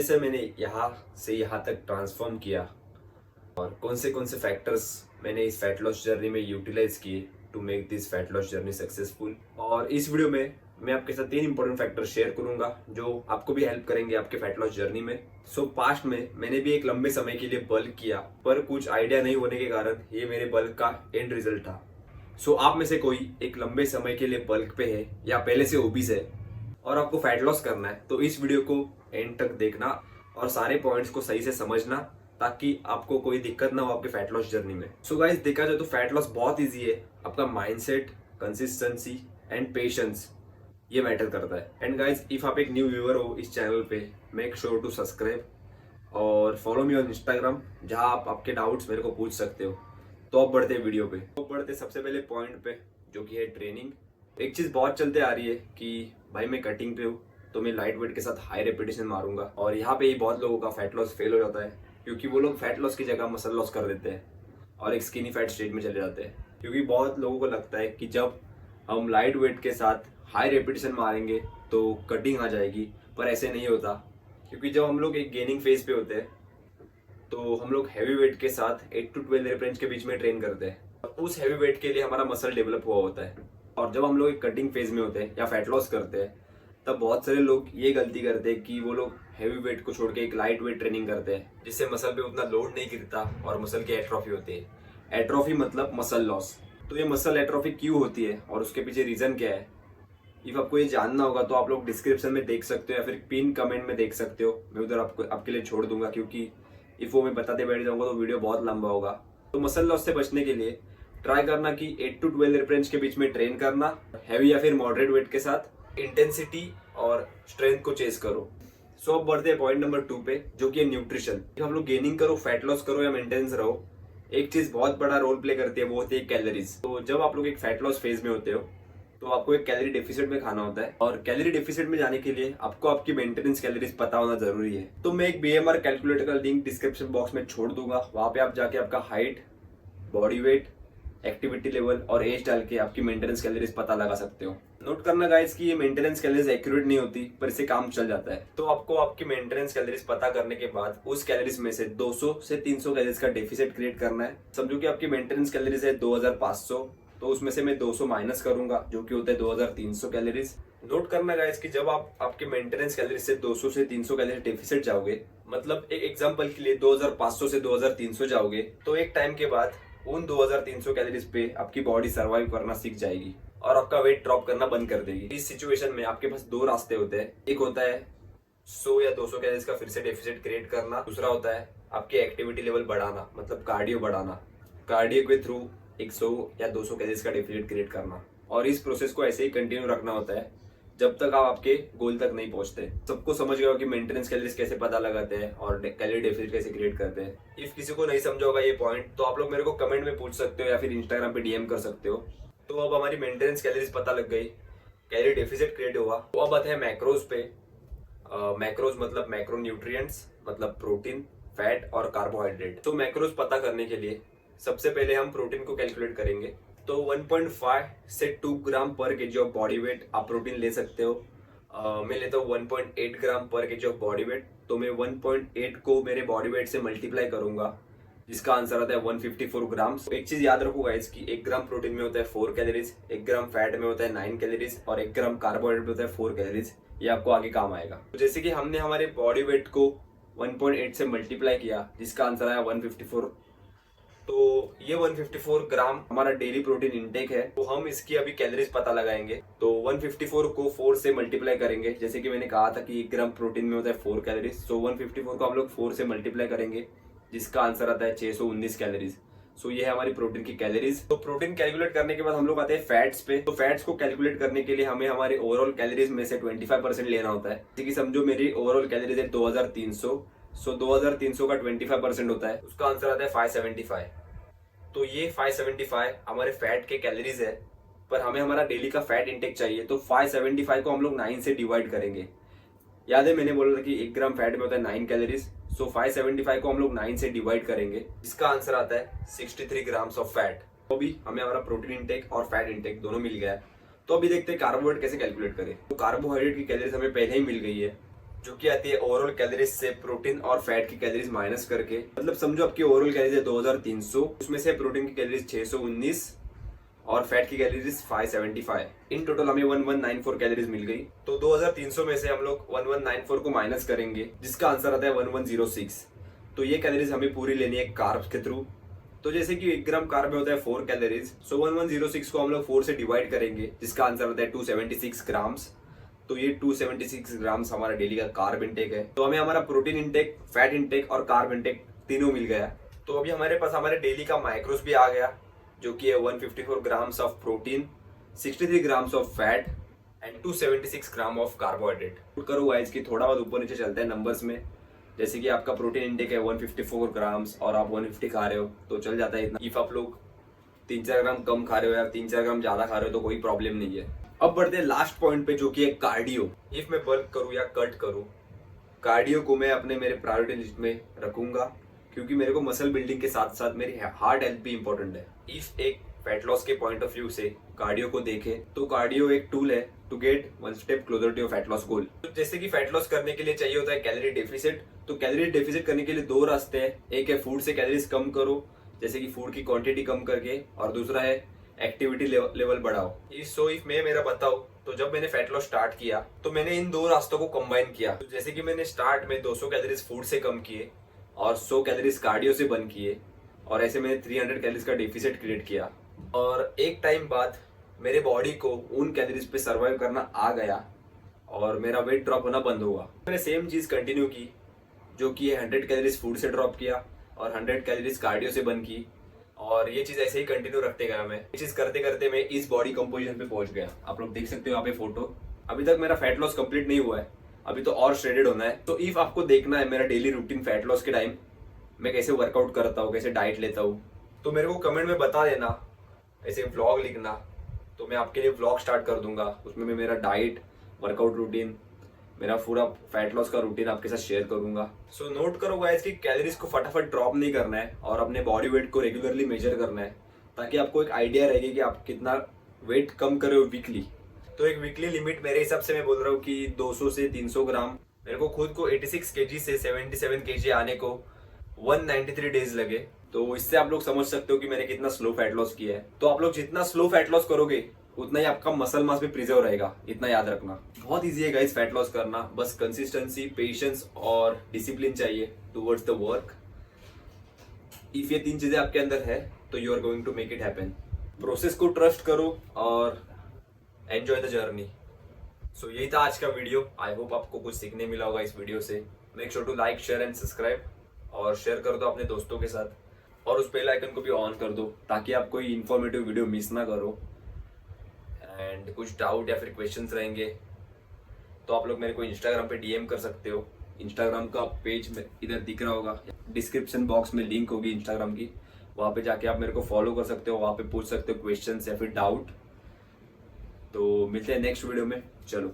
कैसे मैंने यहाँ से यहाँ तक ट्रांसफॉर्म किया और कौन से फैक्टर्स मैंने इस फैट लॉस जर्नी में यूटिलाइज किए to make this fat loss journey successful. और इस वीडियो में मैं आपके साथ 3 इंपॉर्टेंट फैक्टर शेयर करूंगा जो आपको भी हेल्प करेंगे आपके फैट लॉस जर्नी में। पास्ट में मैंने भी एक लंबे समय के लिए बल्क किया, पर कुछ आइडिया नहीं होने के कारण ये मेरे बल्क का एंड रिजल्ट था। आप में से कोई एक लंबे समय के लिए बल्क पे है या पहले से ओबीज है और आपको फैट लॉस करना है, तो इस वीडियो को एंड तक देखना और सारे पॉइंट्स को सही से समझना ताकि आपको कोई दिक्कत ना हो आपके फैट लॉस जर्नी में। गाइस, देखा जाए तो फैट लॉस बहुत इजी है। आपका माइंडसेट, कंसिस्टेंसी एंड पेशेंस ये मैटर करता है। एंड गाइस, इफ आप एक न्यू व्यूअर हो इस चैनल पे, मेक श्योर टू सब्सक्राइब और फॉलो मी ऑन इंस्टाग्राम, जहां आप आपके डाउट्स मेरे को पूछ सकते हो। तो अब बढ़ते वीडियो पे। सबसे पहले पॉइंट पे, जो कि है ट्रेनिंग। एक चीज बहुत चलते आ रही है कि भाई मैं कटिंग पे हूँ तो मैं लाइट वेट के साथ हाई रेपिटेशन मारूंगा, और यहाँ पे ही बहुत लोगों का फैट लॉस फेल हो जाता है क्योंकि वो लोग फैट लॉस की जगह मसल लॉस कर देते हैं और एक स्किनी फैट स्टेज में चले जाते हैं। क्योंकि बहुत लोगों को लगता है कि जब हम लाइट वेट के साथ हाई रेपिटेशन मारेंगे तो कटिंग आ जाएगी, पर ऐसे नहीं होता। क्योंकि जब हम लोग एक गेनिंग फेज पे होते हैं तो हम लोग हैवी वेट के साथ 8 to 12 रेप रेंज के बीच में ट्रेन करते हैं। उस हैवी वेट के लिए हमारा मसल डेवलप हुआ होता है। और जब हम लोग एक कटिंग फेज में होते हैं या फैट लॉस करते हैं, तब बहुत सारे लोग ये गलती करते हैं कि वो लोग हैवी वेट को छोड़ के एक लाइट वेट ट्रेनिंग करते हैं, जिससे मसल पे उतना लोड नहीं गिरता और मसल की एट्रोफी होती है। एट्रोफी मतलब मसल लॉस। तो ये मसल एट्रोफी क्यों होती है और उसके पीछे रीजन क्या है, इफ आपको ये जानना होगा तो आप लोग डिस्क्रिप्शन में देख सकते हो या फिर पिन कमेंट में देख सकते हो। मैं उधर आपके लिए छोड़ दूंगा, क्योंकि इफ वो मैं बताते बैठ जाऊंगा तो वीडियो बहुत लंबा होगा। तो मसल लॉस से बचने के लिए ट्राई करना कि 8 to 12 रेप रेंज के बीच में ट्रेन करना, हैवी या फिर मॉडरेट वेट के साथ इंटेंसिटी और स्ट्रेंथ को चेस करो। अब बढ़ते हैं पॉइंट नंबर 2 पे, जो कि है न्यूट्रिशन। हम लोग गेनिंग करो, फैट लॉस करो या मेंटेनेंस रहो, एक चीज बहुत बड़ा रोल प्ले करती है, वो होती है कैलोरीज। तो जब आप लोग एक फैट लॉस फेज में होते हो तो आपको एक कैलोरी डेफिसिट में खाना होता है, और कैलोरी डेफिसिट में जाने के लिए आपको आपकी मेंटेनेंस कैलोरीज पता होना जरूरी है। तो मैं एक बीएमआर कैलकुलेटर का लिंक डिस्क्रिप्शन बॉक्स में छोड़ दूंगा, वहां पे आप जाके आपका height, body weight, activity level और एज डाल के आपकी मेंटेनेंस कैलोरीज पता लगा सकते हो। नोट करना गाइस कि ये मेंटेनेंस कैलोरीज एक्यूरेट नहीं होती, पर इससे काम चल जाता है। तो आपको आपकी मेंटेनेंस कैलोरीज पता करने के बाद उस कैलोरीज में से 200 से 300 कैलोरीज का डेफिसिट क्रिएट करना है। समझो कि आपकी मेंटेनेंस कैलोरीज है 2500, तो उसमें से मैं 200 माइनस करूंगा, जो कि होता है 2300 कैलोरीज। नोट करना गाइस कि जब आप आपके मेंटेनेंस कैलोरीज से 200 से 300 कैलोरी डेफिसिट जाओगे, मतलब एक एग्जांपल के लिए 2500 से 2300 जाओगे, तो एक टाइम के बाद उन 2300 कैलोरीज पे आपकी बॉडी सर्वाइव करना सीख जाएगी और आपका वेट ड्रॉप करना बंद कर देगी। इस सिचुएशन में आपके पास 2 रास्ते होते हैं। एक होता है 100 या 200 कैलोरीज का फिर से डेफिसिट क्रिएट करना, दूसरा होता है आपकी एक्टिविटी लेवल बढ़ाना, मतलब कार्डियो बढ़ाना। कार्डियो के थ्रू 100 या 200 कैलोरीज का डेफिसिट क्रिएट करना, और इस प्रोसेस को ऐसे ही कंटिन्यू रखना होता है जब तक आप आपके गोल तक नहीं पहुंचते। सबको समझ गया कि मेंटेनेंस कैलोरीज कैसे पता लगाते हैं और कैलोरी डेफिसिट कैसे क्रिएट करते हैं। इफ किसी को नहीं समझा होगा ये पॉइंट, तो आप लोग मेरे को कमेंट में पूछ सकते हो या फिर इंस्टाग्राम पे डीएम कर सकते हो। तो अब हमारी मेंटेनेंस कैलोरीज पता लग गई, कैलोरी डेफिसिट क्रिएट हुआ। तो अब आते हैं मैक्रोज पे। मैक्रोज मतलब मैक्रो न्यूट्रिएंट्स, मतलब प्रोटीन, फैट और कार्बोहाइड्रेट। तो मैक्रोज पता करने के लिए सबसे पहले हम प्रोटीन को कैलकुलेट करेंगे। तो 1.5 से 2 ग्राम पर केजी ऑफ बॉडी वेट आप प्रोटीन ले सकते हो। मैं लेता हूँ 1.8 ग्राम पर केजी ऑफ बॉडी वेट, तो मैं 1.8 को मेरे बॉडी वेट से मल्टीप्लाई करूंगा, जिसका आंसर आता है 154 ग्राम। एक चीज याद रखो गाइस कि 1 ग्राम प्रोटीन में होता है 4 कैलोरीज, 1 ग्राम फैट में होता है 9 कैलोरीज और 1 ग्राम कार्बोहाइड्रेट में होता है 4 कैलोरीज। ये आपको आगे काम आएगा। तो जैसे कि हमने हमारे बॉडी वेट को 1.8 से मल्टीप्लाई किया, जिसका आंसर आया 154, तो ये 154 ग्राम हमारा डेली प्रोटीन इंटेक है। तो हम इसकी अभी कैलोरीज पता लगाएंगे। तो 154 को 4 से मल्टीप्लाई करेंगे, जैसे कि मैंने कहा था कि 1 ग्राम प्रोटीन में होता है 4 कैलोरीज। तो 154 को हम लोग 4 से मल्टीप्लाई करेंगे, जिसका आंसर आता है 619 कैलोरीज। ये है हमारी प्रोटीन की कैलोरीज। तो प्रोटीन कैलकुलेट करने के बाद हम लोग आते हैं फैट्स पे। तो फैट्स को कैलकुलेट करने के लिए हमें हमारे ओवरऑल कैलोरीज में से 25% लेना होता है। जैसे कि समझो मेरी ओवरऑल कैलोरीज है 2300, 2300 का 25% होता है, उसका आंसर आता है 575। तो ये 575 हमारे फैट के कैलोरीज है, पर हमें हमारा डेली का फैट इंटेक चाहिए। तो 575 को हम लोग 9 से डिवाइड करेंगे। याद है मैंने बोला था कि 1 ग्राम फैट में होता है 9 कैलोरीज। 575 को हम लोग 9 से डिवाइड करेंगे, इसका आंसर आता है 63 ग्राम्स ऑफ फैट। तो अभी हमें हमारा प्रोटीन इंटेक और फैट इंटेक दोनों मिल गया है। तो अभी देखते हैं कार्बोहाइड्रेट कैसे कैलकुलेट करें। तो कार्बोहाइड्रेट की कैलोरीज हमें पहले ही मिल गई है। जो कि आती है ओवरऑल कैलोरीज से प्रोटीन और फैट की कैलोरीज माइनस करके। मतलब समझो आपकी ओवरऑल कैलोरीज है 2300, उसमें से प्रोटीन की कैलोरीज 619 और फैट की कैलोरीज 575। इन टोटल हमें 1194 कैलोरीज मिल गई। तो 2300 में से हम लोग 1194 को माइनस करेंगे, जिसका आंसर आता है 1106। तो ये कैलोरीज हमें पूरी लेनी है कार्ब्स के थ्रू। तो जैसे कि 1 ग्राम कार्ब में होता है 4 कैलोरीज, सो 1106 को हम लोग 4 से डिवाइड करेंगे, जिसका आंसर आता है 276 ग्राम्स। तो ये 276 ग्राम्स हमारा डेली का कार्ब इंटेक है। तो हमें हमारा प्रोटीन इंटेक, फैट इंटेक और कार्ब इंटेक तीनों मिल गया। तो अभी हमारे पास हमारे डेली का माइक्रोस भी आ गया, जो कि है 154 grams of protein, 63 grams of fat and 276 gram of carbohydrate. करो गाइस कि थोड़ा बहुत ऊपर नीचे चलते हैं नंबर्स में। जैसे कि आपका प्रोटीन इंटेक है 154 ग्राम्स और आप 150 खा रहे हो तो चल जाता है इतना। इफ आप लोग 3-4 ग्राम कम खा रहे हो या 3-4 ग्राम ज्यादा खा रहे हो तो कोई प्रॉब्लम नहीं है। अब बढ़ते हैं लास्ट पॉइंट पे, जो कि है कार्डियो। इफ मैं बल्क करूँ या कट करूँ, कार्डियो को मैं अपने मेरे प्रायोरिटी लिस्ट में रखूंगा, क्योंकि मेरे को मसल बिल्डिंग के साथ साथ मेरी हार्ट हेल्थ भी इंपॉर्टेंट है। इफ एक फैट लॉस के पॉइंट ऑफ व्यू से कार्डियो को देखें तो कार्डियो एक टूल है to get 1 step closer to your fat loss goal. तो जैसे कि फैट लॉस करने के लिए चाहिए होता है कैलोरी डेफिसिट। तो कैलोरी डेफिसिट करने के लिए 2 रास्ते हैं। एक है फूड से कैलोरीज कम करो, जैसे कि फूड की क्वांटिटी कम करके, और दूसरा है एक्टिविटी लेवल बढ़ाओ। इफ मैं मेरा बताऊं तो जब मैंने फैट लॉस स्टार्ट किया तो मैंने इन 2 रास्तों को कंबाइन किया। तो जैसे कि मैंने स्टार्ट में 200 कैलोरीज फूड से कम किए और 100 कैलोरीज कार्डियो से बर्न किए, और ऐसे मैंने 300 कैलोरीज का डेफिसिट क्रिएट किया। और एक टाइम बाद मेरे बॉडी को उन कैलोरीज पे सर्वाइव करना आ गया और मेरा वेट ड्रॉप होना बंद हुआ। मैंने सेम चीज कंटिन्यू की, जो कि 100 कैलोरीज फूड से ड्रॉप किया और 100 कैलोरीज कार्डियो से बर्न की, और ये चीज ऐसे ही कंटिन्यू रखते गया। मैं ये चीज करते करते मैं इस बॉडी कंपोजिशन पे पहुंच गया। आप लोग देख सकते हो यहाँ पे फोटो। अभी तक मेरा फैट लॉस कंप्लीट नहीं हुआ है, अभी तो और श्रेडेड होना है। तो इफ आपको देखना है मेरा डेली रूटीन फैट लॉस के टाइम मैं कैसे वर्कआउट करता हूँ, कैसे डाइट लेता हूँ, तो मेरे को कमेंट में बता देना, ऐसे व्लॉग लिखना, तो मैं आपके लिए व्लॉग स्टार्ट कर दूंगा। उसमें मैं मेरा डाइट, वर्कआउट रूटीन, मेरा पूरा फैट लॉस का रूटीन आपके साथ शेयर करूंगा। सो नोट करो गाइस कि कैलोरीज को फटाफट ड्रॉप नहीं करना है और अपने बॉडी वेट को रेगुलरली मेजर करना है, ताकि आपको एक आइडिया रहेगी कि आप कितना वेट कम कर रहे हो वीकली। तो एक वीकली लिमिट मेरे हिसाब से मैं बोल रहा हूँ कि 200 से 300 ग्राम। मेरे को खुद को 86 kg से 77 kg आने को 193 डेज लगे। तो इससे आप लोग समझ सकते हो कि मैंने कितना स्लो फैट लॉस किया है। तो आप लोग जितना स्लो फैट लॉस करोगे उतना ही आपका मसल मास भी प्रिजर्व रहेगा, इतना याद रखना। बहुत इजी है गाइस फैट लॉस करना, बस कंसिस्टेंसी, पेशेंस और डिसिप्लिन चाहिए टुवर्ड्स द वर्क। इफ ये 3 चीजें आपके अंदर है तो you are going to make it happen. Process को ट्रस्ट करो और एंजॉय द जर्नी। सो यही था आज का वीडियो। आई होप आपको कुछ सीखने मिला होगा इस वीडियो से। Make sure to like, share and subscribe, और शेयर कर दो अपने दोस्तों के साथ, और उस बेल आइकन को भी ऑन कर दो ताकि आप कोई इन्फॉर्मेटिव वीडियो मिस ना करो। एंड कुछ डाउट या फिर क्वेश्चंस रहेंगे तो आप लोग मेरे को इंस्टाग्राम पे डीएम कर सकते हो। इंस्टाग्राम का पेज में इधर दिख रहा होगा, डिस्क्रिप्शन बॉक्स में लिंक होगी इंस्टाग्राम की, वहाँ पे जाके आप मेरे को फॉलो कर सकते हो, वहाँ पे पूछ सकते हो क्वेश्चंस या फिर डाउट। तो मिलते हैं नेक्स्ट वीडियो में। चलो।